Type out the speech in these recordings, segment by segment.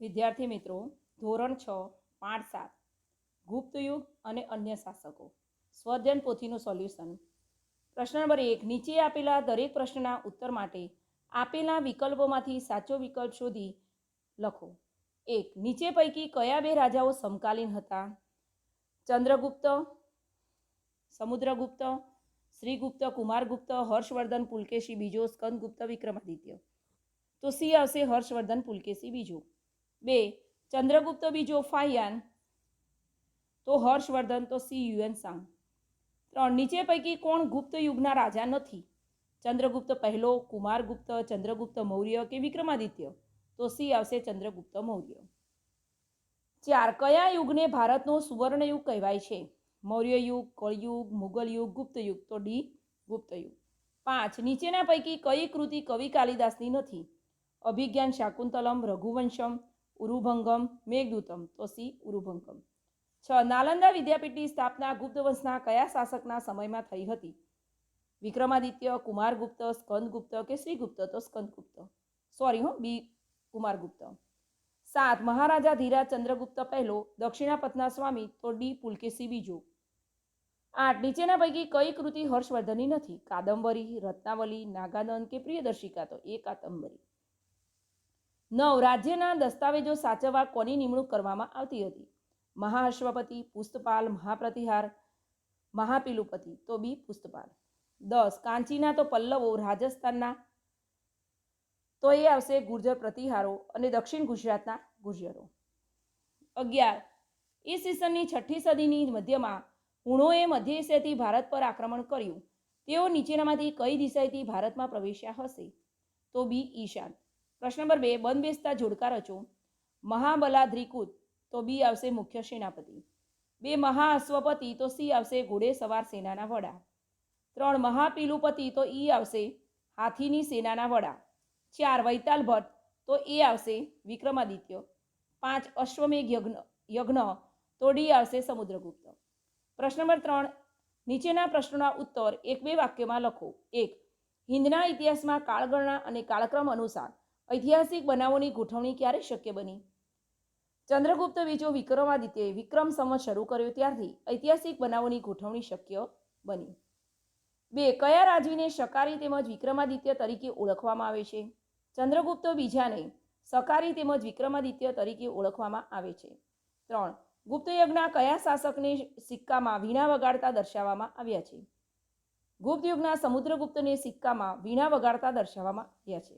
વિદ્યાર્થી મિત્રો, ધોરણ 6 પાઠ 7 ગુપ્તયુગ અને અન્ય શાસકો સ્વધ્યન પોથીનું સોલ્યુશન. પ્રશ્ન નંબર 1. નીચે આપેલા દરેક પ્રશ્નના ઉત્તર માટે આપેલા વિકલ્પોમાંથી સાચો વિકલ્પ શોધી લખો. 1. નીચે પૈકી કયા બે રાજાઓ સમકાલીન હતા? ચંદ્રગુપ્ત, સમુદ્રગુપ્ત, શ્રીગુપ્ત, કુમારગુપ્ત, હર્ષવર્ધન પુલકેશી બીજો, સ્કંદગુપ્ત, વિક્રમાદિત્ય. તો સી આવશે હર્ષવર્ધન પુલકેશી બીજો. 2. ચંદ્રગુપ્ત બીજો ફાહિયાન, તો હર્ષવર્ધન, તો સી યુએનસાંગ. 3. નીચે પૈકી કોણ ગુપ્ત યુગના રાજા નથી? ચંદ્રગુપ્ત પહેલો, કુમારગુપ્ત, ચંદ્રગુપ્ત મૌર્ય કે વિક્રમાદિત્ય? તો સી આવશે ચંદ્રગુપ્ત મૌર્ય. 4. કયા યુગને ભારતનો સુવર્ણ યુગ કહેવાય છે? મૌર્ય યુગ, કળયુગ, મુગલ યુગ, ગુપ્ત યુગ? તો ડી ગુપ્ત યુગ. 5. નીચેના પૈકી કઈ કૃતિ કવિ કાલિદાસની નથી? અભિજ્ઞાન શાકુંતલમ, રઘુવંશમ, ઉરુભંગમ, મેઘદૂતમ? તો સી ઉરુભંગમ. 6. નાલંદા વિદ્યાપીઠની સ્થાપના ગુપ્ત વંશના કયા શાસકના સમયમાં થઈ હતી? વિક્રમાદિત્ય, કુમારગુપ્ત, સ્કંદગુપ્ત કે શ્રીગુપ્ત? તો સ્કંદગુપ્ત, બી કુમારગુપ્ત. 7. મહારાજા ધીરાજ ચંદ્રગુપ્ત પહેલો દક્ષિણાપથના સ્વામી? તો ડી પુલકેશી બીજો. 8. નીચેના પૈકી કઈ કૃતિ હર્ષવર્ધનની નથી? કાદંબરી, રત્નાવલી, નાગાનંદ કે પ્રિયદર્શિકા? તો એ કાદંબરી. 9. રાજ્યના દસ્તાવેજો સાચવવા કોની નિમણૂક કરવામાં આવતી હતી? મહાઅશ્વપતિ, પુસ્તપાલ, મહાપ્રતિહાર, મહાપિલુપતિ? તો બી પુસ્તપાલ. 10. કાંચીના તો પલ્લવો, રાજસ્થાનના તો એ આવશે ગુર્જર પ્રતિહારો અને દક્ષિણ ગુજરાતના ગુર્જરો. 11. ઈસવીસનની 6ઠી સદીની મધ્યમાં હુણોએ મધ્ય એશિયાથી ભારત પર આક્રમણ કર્યું. તેઓ નીચેનામાંથી કઈ દિશાએથી ભારતમાં પ્રવેશ્યા હશે? તો બી ઈશાન. પ્રશ્ન નંબર 2. બંધબેસતા જોડકા રચો. મહાબલાદ્રિકુત? તો બી આવશે મુખ્ય સેનાપતિ. 2. મહાઅશ્વપતિ? તો સી આવશે ઘોડે સવાર સેનાના વડા. 3. મહાપિલુપતિ? તો ઈ આવશે હાથીની સેનાના વડા. 4. વૈતાલ ભટ્ટ? તો એ આવશે વિક્રમાદિત્ય. 5. અશ્વમેઘ યજ્ઞ? તો ડી આવશે સમુદ્રગુપ્ત. પ્રશ્ન નંબર 3. નીચેના પ્રશ્નોના ઉત્તર 1-2 વાક્યમાં લખો. 1. હિંદના ઇતિહાસમાં કાળગણના અને કાળક્રમ અનુસાર ઐતિહાસિક બનાવોની ગોઠવણી ક્યારે શક્ય બની? ચંદ્રગુપ્ત બીજો વિક્રમાદિત્યએ વિક્રમ સંવત શરૂ કર્યો ત્યારથી ઐતિહાસિક બનાવોની ગોઠવણી શક્ય બની. 2. કયા રાજવીને શકારી તેમજ વિક્રમાદિત્ય તરીકે ઓળખવામાં આવે છે? ચંદ્રગુપ્ત બીજાને શકારી તેમજ વિક્રમાદિત્ય તરીકે ઓળખવામાં આવે છે. 3. ગુપ્તયુગના કયા શાસકને સિક્કામાં વીણા વગાડતા દર્શાવવામાં આવ્યા છે? ગુપ્ત યુગના સમુદ્રગુપ્તને સિક્કામાં વીણા વગાડતા દર્શાવવામાં આવ્યા છે.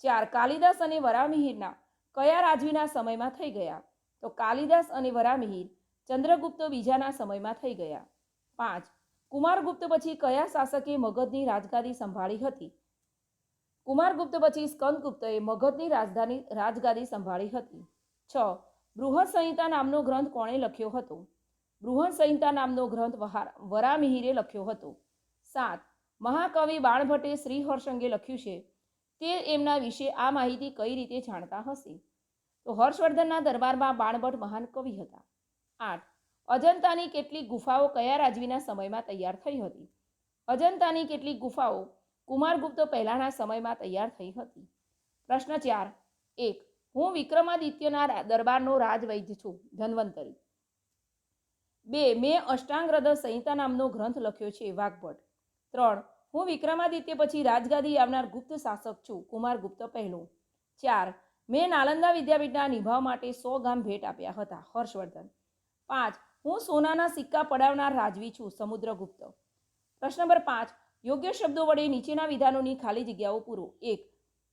4. કાલિદાસ અને વરામિહિરના કયા રાજવીના સમયમાં થઈ ગયા? તો કાલિદાસ અને વરામિહિર ચંદ્રગુપ્ત બીજાના સમયમાં થઈ ગયા. 5. કુમારગુપ્ત પછી કયા શાસકે મગધની રાજગાદી સંભાળી હતી? કુમારગુપ્ત પછી સ્કંદગુપ્તએ મગધની રાજગાદી સંભાળી હતી. 6. બૃહદ સંહિતા નામનો ગ્રંથ કોણે લખ્યો હતો? બૃહદ સંહિતા નામનો ગ્રંથ વરામિહિરે લખ્યો હતો. 7. મહાકવિ બાણભટ્ટે શ્રીહર્ષંગે લખ્યું છે તે એમના વિશે આ માહિતી કઈ રીતે જાણતા હશે? તો હર્ષવર્ધનના દરબારમાં બાણભટ્ટ મહાન કવિ હતા. 8. અજંતાની કેટલીક ગુફાઓ કયા રાજવીના સમયમાં તૈયાર થઈ હતી? અજંતાની કેટલીક ગુફાઓ કુમારગુપ્ત પહેલાના સમયમાં તૈયાર થઈ હતી. પ્રશ્ન 4. 1. હું વિક્રમાદિત્યના દરબારનો રાજવૈદ્ય છું. ધન્વંતરી. 2. મેં અષ્ટાંગહૃદય સંહિતા નામનો ગ્રંથ લખ્યો છે. વાગ્ભટ. 3. હું વિક્રમાદિત્ય પછી રાજગાદી આવનાર ગુપ્ત શાસક છું. કુમારગુપ્ત પહેલો. 4. મેં નાલંદા વિદ્યાપીઠના નિભાવ માટે 100 ગામ ભેટ આપ્યા હતા. હર્ષવર્ધન. 5. હું સોનાના સિક્કા પડાવનાર રાજવી છું. સમુદ્રગુપ્ત. પ્રશ્ન નંબર 5. યોગ્ય શબ્દો વડે નીચેના વિધાનોની ખાલી જગ્યાઓ પૂરો. 1.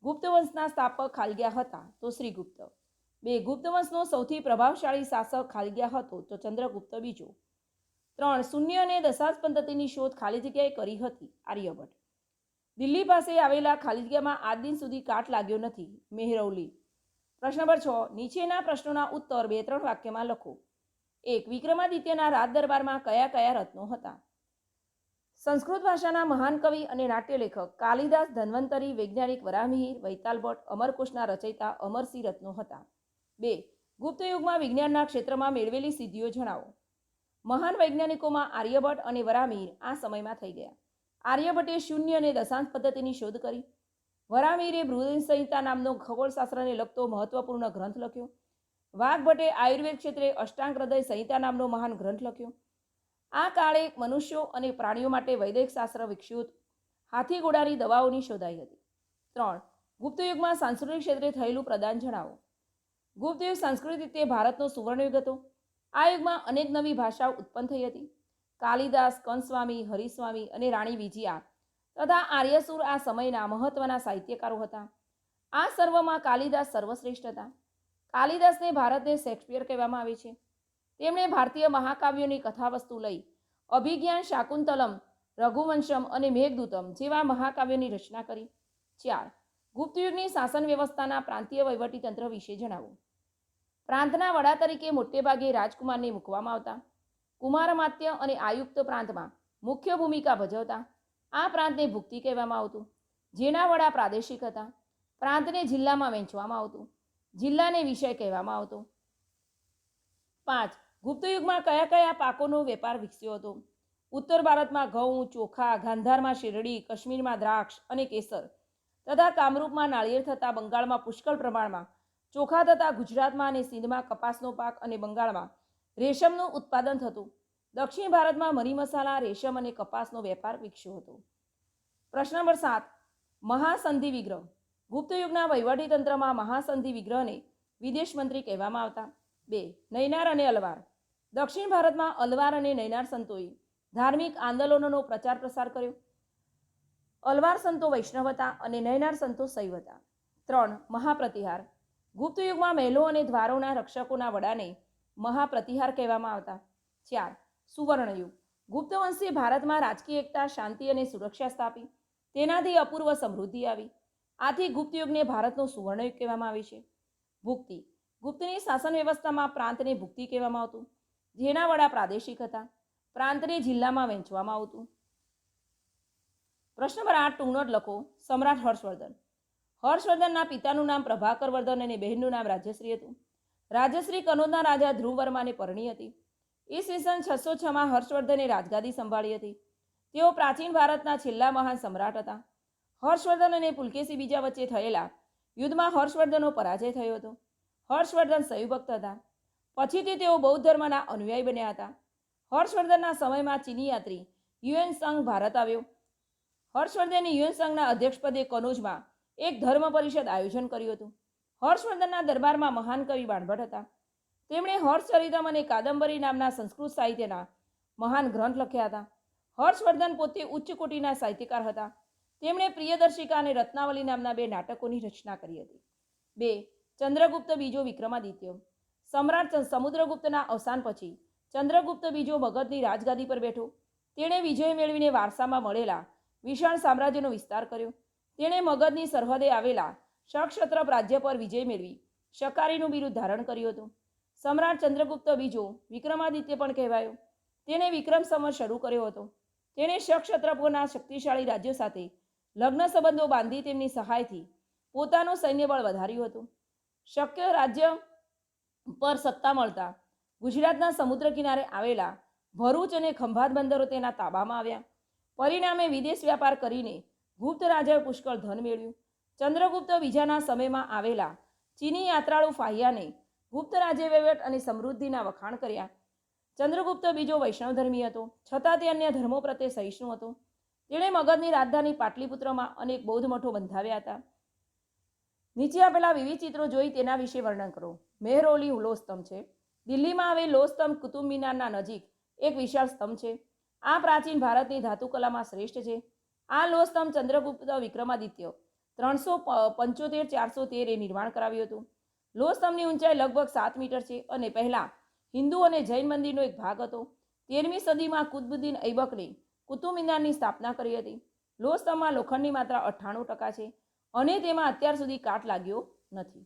ગુપ્ત વંશના સ્થાપક ખાલિયા હતા. તો શ્રીગુપ્ત. 2. ગુપ્ત વંશનો સૌથી પ્રભાવશાળી શાસક ખાલિયા હતો. તો ચંદ્રગુપ્ત બીજો. 3. શૂન્ય અને દશાંશ પદ્ધતિની શોધ ખાલી જગ્યાએ કરી હતી. આર્યભટ્ટ. દિલ્હી પાસે આવેલા ખાલી જગ્યામાં આજ દિન સુધી કાટ લાગ્યો નથી. મેહરૌલી. પ્રશ્ન નંબર 6. નીચેના પ્રશ્નોના ઉત્તર 2-3 વાક્યમાં લખો. 1. વિક્રમાદિત્યના રાજ દરબારમાં કયા કયા રત્નો હતા? સંસ્કૃત ભાષાના મહાન કવિ અને નાટ્યલેખક કાલિદાસ, ધન્વંતરી, વૈજ્ઞાનિક વરામિહિર, વૈતાલ ભટ્ટ, અમરકોશના રચયિતા અમરસિંહ રત્નો હતા. 2. ગુપ્ત યુગમાં વિજ્ઞાનના ક્ષેત્રમાં મેળવેલી સિદ્ધિઓ જણાવો. મહાન વૈજ્ઞાનિકોમાં આર્યભટ્ટ અને વરામિહિર આ સમયમાં થઈ ગયા. આર્યભટ્ટે શૂન્ય અને દશાંશ પદ્ધતિની શોધ કરી. વરામીરે બૃહદ સંહિતા નામનો ખગોળશાસ્ત્રને લગતો મહત્વપૂર્ણ ગ્રંથ લખ્યો. વાઘભટ્ટે આયુર્વેદ ક્ષેત્રે અષ્ટાંગ હૃદય સંહિતા નામનો મહાન ગ્રંથ લખ્યો. આ કાળે મનુષ્યો અને પ્રાણીઓ માટે વૈદિક શાસ્ત્ર વિકસ્યું. હાથી ઘોડાની દવાઓની શોધાઈ હતી. 3. ગુપ્ત યુગમાં સાંસ્કૃતિક ક્ષેત્રે થયેલું પ્રદાન જણાવો. ગુપ્ત યુગ સાંસ્કૃતિક રીતે ભારતનો સુવર્ણયુગ હતો. આ યુગમાં અનેક નવી ભાષાઓ ઉત્પન્ન થઈ હતી. કાલિદાસ, કંસસ્વામી, હરિસ્વામી અને રાણી વિજયા તથા આર્યસુર આ સમયના મહત્વના સાહિત્યકારો હતા. આ સર્વમાં કાલિદાસ સર્વશ્રેષ્ઠ હતા. કાલિદાસને ભારતને શેક્સપિયર કહેવામાં આવે છે. તેમણે ભારતીય મહાકાવ્યોની કથાવસ્તુ લઈ અભિજ્ઞાન, શાકુંતલમ, રઘુવંશમ અને મેઘદૂતમ જેવા મહાકાવ્યોની રચના કરી. 4. ગુપ્તયુગની શાસન વ્યવસ્થાના પ્રાંતીય વહીવટીતંત્ર વિશે જણાવો. પ્રાંતના વડા તરીકે મોટેભાગે રાજકુમારને મૂકવામાં આવતા. કુમારમાત્ય અને આયુક્ત પ્રાંતમાં મુખ્ય ભૂમિકા ભજવતા. આ પ્રાંતને ભુક્તિ કહેવામાં આવતું, જેના વડા પ્રાદેશિક હતા. પ્રાંતને જિલ્લામાં વહેંચવામાં આવતું. જિલ્લાને વિષય કહેવામાં આવતો. 5. ગુપ્તયુગમાં કયા કયા પાકોનો વેપાર વિકસ્યો હતો? ઉત્તર ભારતમાં ઘઉં, ચોખા, ગાંધારમાં શેરડી, કાશ્મીરમાં દ્રાક્ષ અને કેસર તથા કામરૂપમાં નાળિયેર થતા બંગાળમાં પુષ્કળ પ્રમાણમાં ચોખા તથા ગુજરાતમાં અને સિંધમાં કપાસનો પાક અને બંગાળમાં રેશમનું ઉત્પાદન થતું. દક્ષિણ ભારતમાં મરી મસાલા, રેશમ અને કપાસનો વેપાર વિકસ્યો હતો. પ્રશ્ન નંબર 7. મહાસંધિ વિગ્રહ. ગુપ્તયુગના વહીવટીતંત્રમાં મહાસંધિ વિગ્રહને વિદેશ મંત્રી કહેવામાં આવતા. 2. નૈનાર અને અલવાર. દક્ષિણ ભારતમાં અલવાર અને નૈનાર સંતોએ ધાર્મિક આંદોલનોનો પ્રચાર પ્રસાર કર્યો. અલવાર સંતો વૈષ્ણવ હતા અને નૈનાર સંતો શૈવ હતા. 3. મહાપ્રતિહાર. ગુપ્તયુગમાં મહેલો અને દ્વારોના રક્ષકોના વડાને મહાપ્રતિહાર કહેવામાં આવતા. 4. સુવર્ણયુગ. ગુપ્તવંશે ભારતમાં રાજકીય એકતા, શાંતિ અને સુરક્ષા સ્થાપી. તેનાથી અપૂર્વ સમૃદ્ધિ આવી. આથી ગુપ્તયુગને ભારતનો સુવર્ણયુગ કહેવામાં આવે છે. ભુક્તિ. ગુપ્તની શાસન વ્યવસ્થામાં પ્રાંતને ભુક્તિ કહેવામાં આવતું, જેના વડા પ્રાદેશિક હતા. પ્રાંતને જિલ્લામાં વહેંચવામાં આવતું. પ્રશ્ન નંબર 8 ટૂંક નોટ લખો. સમ્રાટ હર્ષવર્ધન. હર્ષવર્ધનના પિતાનું નામ પ્રભાકર વર્ધન અને બહેનનું નામ રાજશ્રી હતું. રાજશ્રી કનોજના રાજા ધ્રુવ વર્માને પરણી હતી. ઈસવીસન 606માં હર્ષવર્ધને રાજગાદી સંભાળી હતી. તેઓ પ્રાચીન ભારતના છેલ્લા મહાન સમ્રાટ હતા. હર્ષવર્ધન અને પુલકેશી બીજા વચ્ચે થયેલા યુદ્ધમાં હર્ષવર્ધનનો પરાજય થયો હતો. હર્ષવર્ધન શૈવભક્ત હતા. પછીથી તેઓ બૌદ્ધ ધર્મના અનુયાયી બન્યા હતા. હર્ષવર્ધનના સમયમાં ચીની યાત્રી યુએન સંઘ ભારત આવ્યો. હર્ષવર્ધને યુએન સંઘના અધ્યક્ષપદે કનોજમાં એક ધર્મ પરિષદ આયોજન કર્યું હતું. હર્ષવર્ધનના દરબારમાં મહાન કવિ બાણભટ્ટ હતા. તેમણે હર્ષચરિતમ અને કાદંબરી નામના સંસ્કૃત સાહિત્યના મહાન ગ્રંથ લખ્યા હતા. હર્ષવર્ધન પોતે ઉચ્ચ કોટીના સાહિત્યકાર હતા. તેમણે પ્રિયદર્શિકા અને રત્નાવલી નામના 2 નાટકોની રચના કરી હતી. 2. ચંદ્રગુપ્ત બીજો વિક્રમાદિત્ય. સમ્રાટ સમુદ્રગુપ્તના અવસાન પછી ચંદ્રગુપ્ત બીજો મગધની રાજગાદી પર બેઠો. તેણે વિજય મેળવીને વારસામાં મળેલા વિશાળ સામ્રાજ્યનો વિસ્તાર કર્યો. તેણે મગધની સરહદે આવેલા સક્ષત્રપ રાજ્ય પર વિજય મેળવી શકારીનું બિરુદ ધારણ કર્યું હતું. સમ્રાટ ચંદ્રગુપ્ત બીજો વિક્રમાદિત્ય પણ કહેવાયો. તેણે વિક્રમ સંવત શરૂ કર્યો હતો. તેણે સક્ષત્રપોના શક્તિશાળી રાજ્યો સાથે લગ્ન સંબંધો બાંધી તેમની સહાયથી પોતાનું સૈન્યબળ વધાર્યું હતું. શક્ય રાજ્ય પર સત્તા મળતા ગુજરાતના સમુદ્ર કિનારે આવેલા ભરૂચ અને ખંભાત બંદરો તેના તાબામાં આવ્યા. પરિણામે વિદેશ વ્યાપાર કરીને ગુપ્ત રાજાએ પુષ્કળ ધન મેળવ્યું. ચંદ્રગુપ્ત બીજાના સમયમાં આવેલા ચીની યાત્રાળુ ફાહિયાને ગુપ્ત રાજ્ય વહીવટ અને સમૃદ્ધિના વખાણ કર્યા. ચંદ્રગુપ્ત બીજો વૈષ્ણવ ધર્મી હતો, છતાં તે અન્ય ધર્મો પ્રત્યે સહિષ્ણુ હતો. તેણે મગધની રાજધાની પાટલીપુત્રમાં અનેક બૌદ્ધ મઠો બંધાવ્યા હતા. નીચે આપેલા વિવિધ ચિત્રો જોઈ તેના વિશે વર્ણન કરો. મેહરૌલી લોહ સ્તંભ છે. દિલ્હીમાં આવેલ લોહ સ્તંભ કુતુબ મિનારના નજીક એક વિશાળ સ્તંભ છે. આ પ્રાચીન ભારતની ધાતુકલામાં શ્રેષ્ઠ છે. આ લોહ સ્તંભ ચંદ્રગુપ્ત વિક્રમાદિત્ય 375-413 નિર્માણ કરાવ્યું હતું. લોહ સ્તંભની ઊંચાઈ લગભગ 7 મીટર છે અને પહેલા હિન્દુ અને જૈન મંદિરનો એક ભાગ હતો. 13મી સદીમાં કુતુબુદ્દીન ઐબકને કુતુબ મિનારની સ્થાપના કરી હતી. લોહ સ્તંભમાં લોખંડની માત્રા 98% છે અને તેમાં અત્યાર સુધી કાટ લાગ્યો નથી.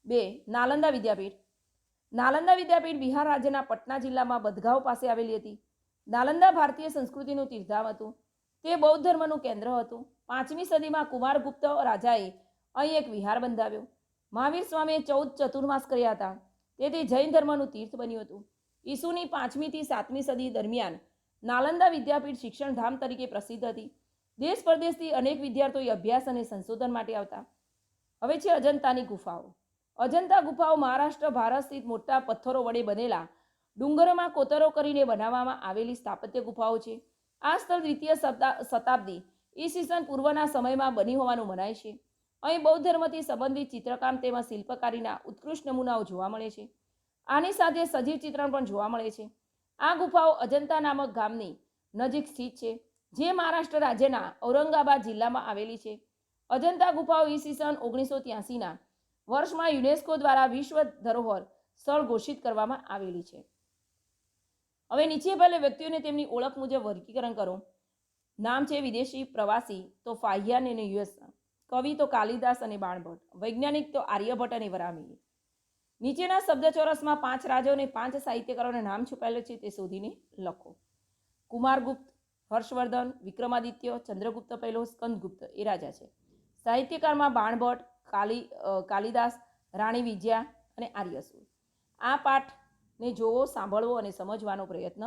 2. નાલંદા વિદ્યાપીઠ. નાલંદા વિદ્યાપીઠ બિહાર રાજ્યના પટના જિલ્લામાં બદગાંવ પાસે આવેલી હતી. નાલંદા ભારતીય સંસ્કૃતિનું તીર્થધામ હતું. તે બૌદ્ધ ધર્મનું કેન્દ્ર હતું. 5મી સદીમાં કુમારગુપ્ત રાજાએ અહીં એક વિહાર બંધાવ્યો. મહાવીર સ્વામીએ 14 ચતુર્માસ કર્યા હતા. તેથી જૈન ધર્મનું તીર્થ બન્યું હતું. ઈસુની 5મી થી 7મી સદી દરમિયાન નાલંદા વિદ્યાપીઠ શિક્ષણ ધામ તરીકે પ્રસિદ્ધ હતી. દેશ પરદેશથી અનેક વિદ્યાર્થીઓ અભ્યાસ અને સંશોધન માટે આવતા. હવે છે અજંતાની ગુફાઓ. અજંતા ગુફાઓ મહારાષ્ટ્ર ભારત સ્થિત મોટા પથ્થરો વડે બનેલા ડુંગરોમાં કોતરો કરીને બનાવવામાં આવેલી સ્થાપત્ય ગુફાઓ છે. આ સ્થળ દ્વિતીય શતાબ્દી ઈસવીસન પૂર્વના સમયમાં બની હોવાનું મનાય છે. અહીં બૌદ્ધ ધર્મથી સંબંધિત ચિત્રકામ તેમજ શિલ્પકારીના ઉત્કૃષ્ટ નમૂનાઓ જોવા મળે છે. આની સાથે સજીવ ચિત્રણ પણ જોવા મળે છે. આ ગુફાઓ અજંતા નામક ગામની નજીક સ્થિત છે, જે મહારાષ્ટ્ર રાજ્યના ઔરંગાબાદ જિલ્લામાં આવેલી છે. અજંતા ગુફાઓ ઈસવીસન 1983ના વર્ષમાં યુનેસ્કો દ્વારા વિશ્વ ધરોહર સ્થળ ઘોષિત કરવામાં આવેલી છે. હવે નીચે પહેલે વ્યક્તિઓને તેમની ઓળખ મુજબ વર્ગીકરણ કરો. નામ છે વિદેશી પ્રવાસી તો ફાહિયાન અને યુએસ, કવિ તો કાલિદાસ અને બાણભટ્ટ, વૈજ્ઞાનિક તો આર્યભટ્ટ અને વરામિલી. નીચેના શબ્દચોરસમાં 5 રાજાઓ અને 5 સાહિત્યકારોના નામ છુપાયેલા છે તે શોધીને લખો. કુમારગુપ્ત, હર્ષવર્ધન, વિક્રમાદિત્ય, ચંદ્રગુપ્ત પહેલો, સ્કંદગુપ્ત એ રાજા છે. સાહિત્યકારમાં બાણભટ્ટ, કાલિદાસ, રાણી વિજયા અને આર્યસુર. આ પાઠને જોવો, સાંભળવો અને સમજવાનો પ્રયત્ન